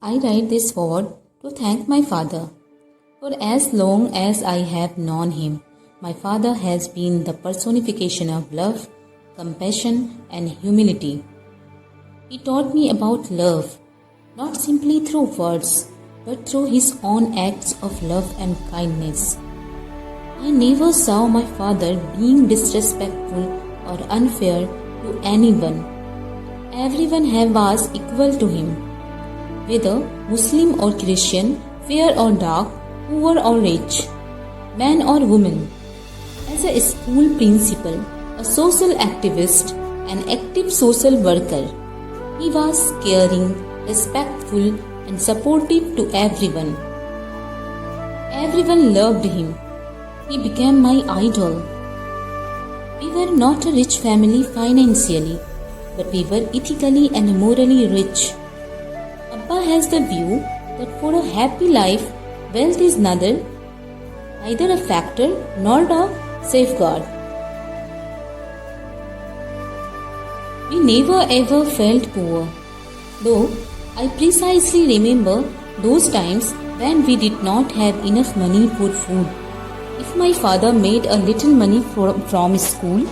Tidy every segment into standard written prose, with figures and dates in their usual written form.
I write this forward to thank my father. For as long as I have known him, my father has been the personification of love, compassion, and humility. He taught me about love, not simply through words, but through his own acts of love and kindness. I never saw my father being disrespectful or unfair to anyone. Everyone was equal to him, whether Muslim or Christian, fair or dark, poor or rich, man or woman. As a school principal, a social activist, an active social worker, he was caring, respectful, and supportive to everyone. Everyone loved him. He became my idol. We were not a rich family financially, but we were ethically and morally rich. Abba has the view that for a happy life, wealth is neither a factor nor a safeguard. We never ever felt poor, though I precisely remember those times when we did not have enough money for food. If my father made a little money from his school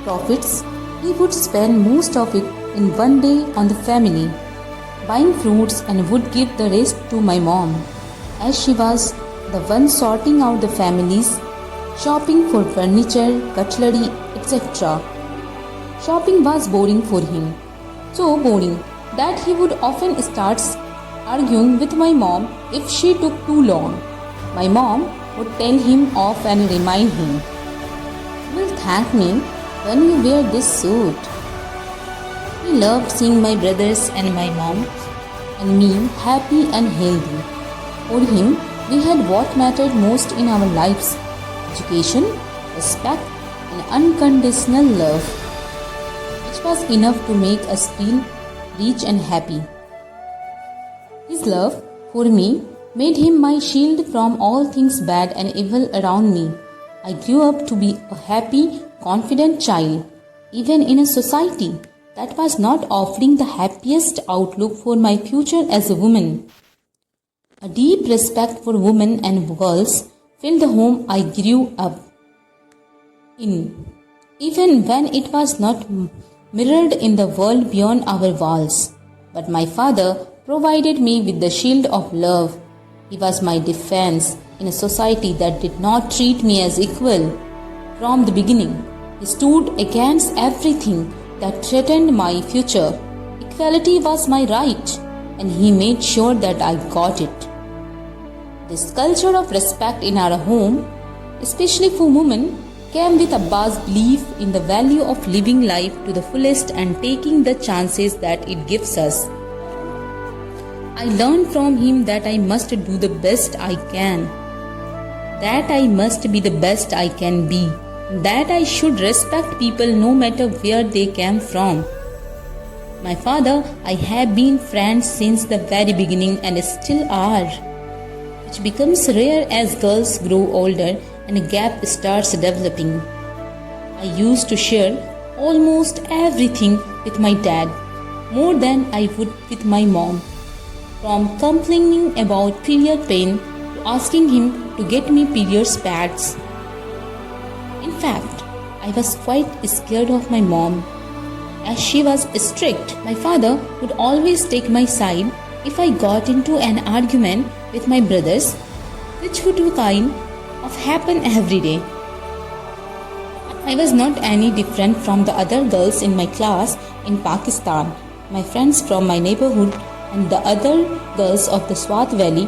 profits, he would spend most of it in one day on the family, buying fruits, and would give the rest to my mom, as she was the one sorting out the families, shopping for furniture, cutlery, etc. Shopping was boring for him, so boring that he would often start arguing with my mom if she took too long. My mom would tell him off and remind him, "You will thank me when you wear this suit." He loved seeing my brothers and my mom and me happy and healthy. For him, we had what mattered most in our lives: education, respect, and unconditional love, which was enough to make us feel rich and happy. His love for me made him my shield from all things bad and evil around me. I grew up to be a happy, confident child, even in a society that was not offering the happiest outlook for my future as a woman. A deep respect for women and girls filled the home I grew up in, even when it was not mirrored in the world beyond our walls. But my father provided me with the shield of love. He was my defense in a society that did not treat me as equal. From the beginning, he stood against everything that threatened my future. Equality was my right, and he made sure that I got it. This culture of respect in our home, especially for women, came with Abba's belief in the value of living life to the fullest and taking the chances that it gives us. I learned from him that I must do the best I can, that I must be the best I can be, that I should respect people no matter where they came from. My father, I have been friends since the very beginning and still are, which becomes rare as girls grow older and a gap starts developing. I used to share almost everything with my dad, more than I would with my mom. From complaining about period pain to asking him to get me period pads. In fact, I was quite scared of my mom, as she was strict. My father would always take my side if I got into an argument with my brothers, which would kind of happen every day. I was not any different from the other girls in my class in Pakistan, my friends from my neighborhood, and the other girls of the Swat Valley,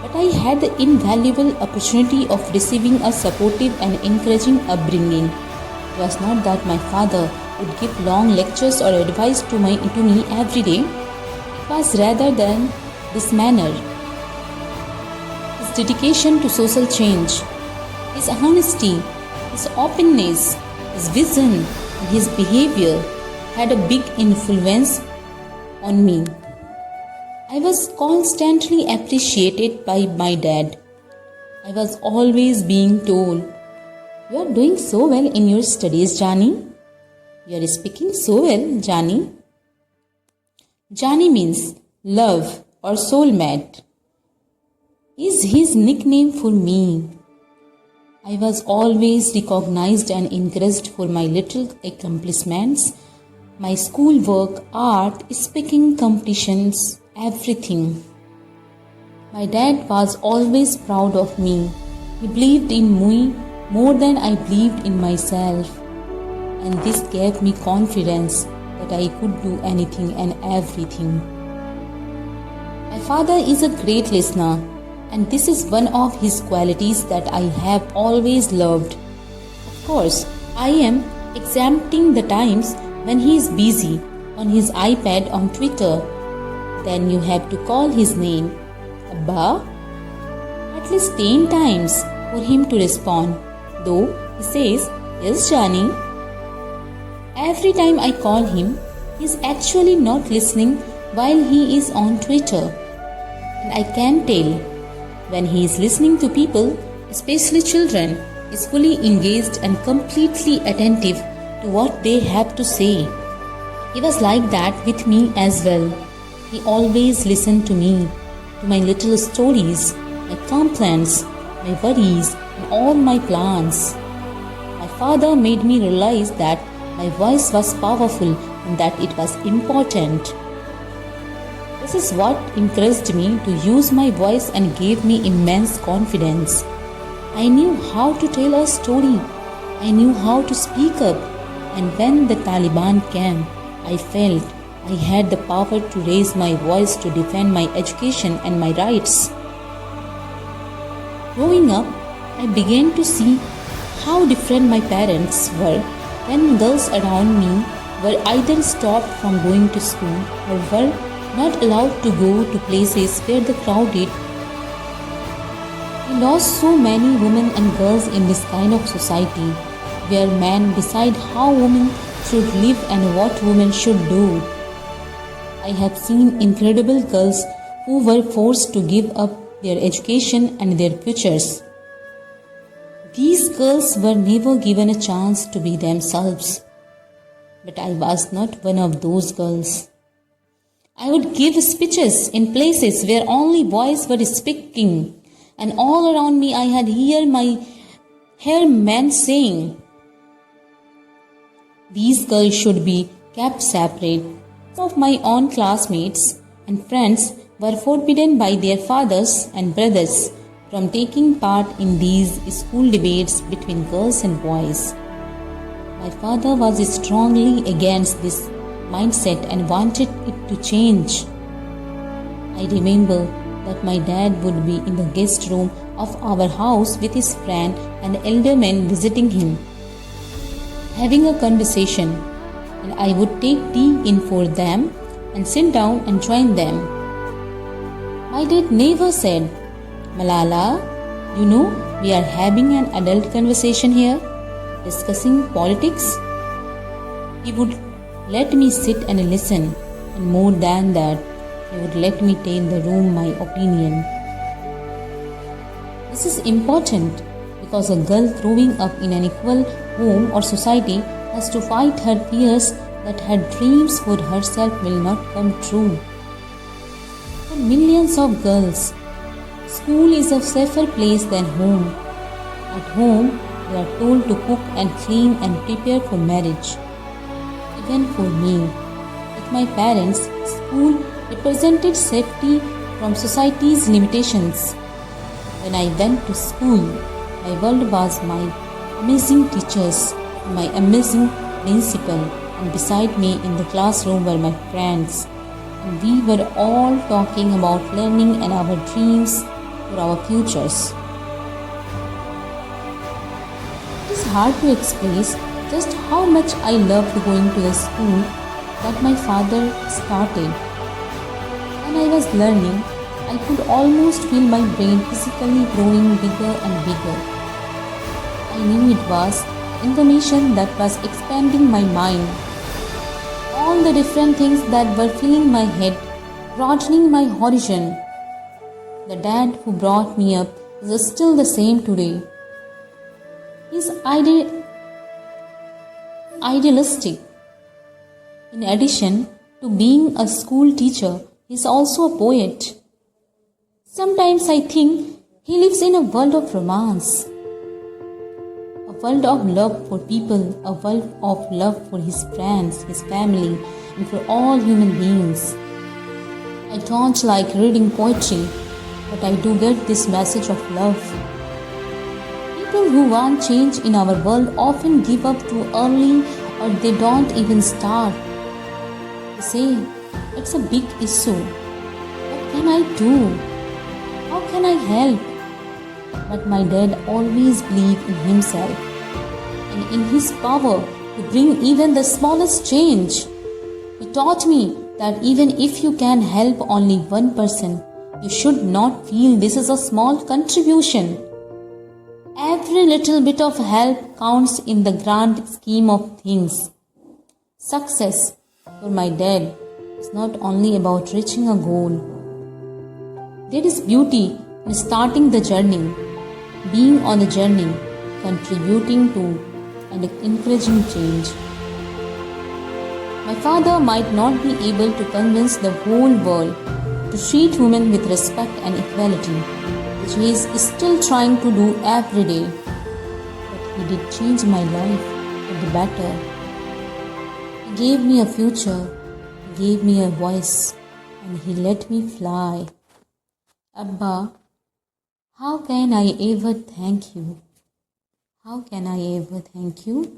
but I had the invaluable opportunity of receiving a supportive and encouraging upbringing. It was not that my father would give long lectures or advice to me every day. It was rather than this manner. His dedication to social change, his honesty, his openness, his vision, and his behavior had a big influence on me. I was constantly appreciated by my dad. I was always being told, "You are doing so well in your studies, Jani. You are speaking so well, Jani." Jani means love, or soulmate is his nickname for me. I was always recognized and encouraged for my little accomplishments, my schoolwork, art, speaking competitions, everything. My dad was always proud of me. He believed in me more than I believed in myself. And this gave me confidence that I could do anything and everything. My father is a great listener, and this is one of his qualities that I have always loved. Of course, I am exempting the times when he is busy on his iPad on Twitter. Then you have to call his name, Abba, at least 10 times for him to respond, though he says, "Yes, Johnny." Every time I call him, he is actually not listening while he is on Twitter. And I can tell when he is listening to people, especially children, is fully engaged and completely attentive to what they have to say. He was like that with me as well. He always listened to me, to my little stories, my complaints, my worries, and all my plans. My father made me realize that my voice was powerful and that it was important. This is what encouraged me to use my voice and gave me immense confidence. I knew how to tell a story. I knew how to speak up. And when the Taliban came, I felt I had the power to raise my voice to defend my education and my rights. Growing up, I began to see how different my parents were when girls around me were either stopped from going to school or were not allowed to go to places where the crowded. We lost so many women and girls in this kind of society where men decide how women should live and what women should do. I have seen incredible girls who were forced to give up their education and their futures. These girls were never given a chance to be themselves. But I was not one of those girls. I would give speeches in places where only boys were speaking, and all around me I had heard men saying, "These girls should be kept separate." Some of my own classmates and friends were forbidden by their fathers and brothers from taking part in these school debates between girls and boys. My father was strongly against this mindset and wanted it to change. I remember that my dad would be in the guest room of our house with his friend and elder men visiting him, having a conversation, and I would take tea in for them and sit down and join them. My dad never said, "Malala, you know, we are having an adult conversation here, discussing politics." He would let me sit and listen, and more than that, he would let me tell the room my opinion. This is important because a girl growing up in an equal home or society has to fight her fears that her dreams for herself will not come true. For millions of girls, school is a safer place than home. At home, they are told to cook and clean and prepare for marriage. Even for me, with my parents, school represented safety from society's limitations. When I went to school, my world was my amazing teachers, my amazing principal, and beside me in the classroom were my friends. And we were all talking about learning and our dreams for our futures. It is hard to express just how much I loved going to the school that my father started. When I was learning, I could almost feel my brain physically growing bigger and bigger. I knew it was information that was expanding my mind. All the different things that were filling my head, broadening my horizon. The dad who brought me up is still the same today. His idealistic. In addition to being a school teacher, He's also a poet. Sometimes I think he lives in a world of romance, a world of love for people, a world of love for his friends, his family, and for all human beings. I don't like reading poetry, but I do get this message of love. People who want change in our world often give up too early or they don't even start. They say, it's a big issue. What can I do? How can I help? But my dad always believed in himself and in his power to bring even the smallest change. He taught me that even if you can help only one person, you should not feel this is a small contribution. Every little bit of help counts in the grand scheme of things. Success for my dad is not only about reaching a goal. There is beauty in starting the journey, being on the journey, contributing to and encouraging change. My father might not be able to convince the whole world to treat women with respect and equality, which he is still trying to do every day. But he did change my life for the better. He gave me a future, he gave me a voice, and he let me fly. Abba, how can I ever thank you? How can I ever thank you?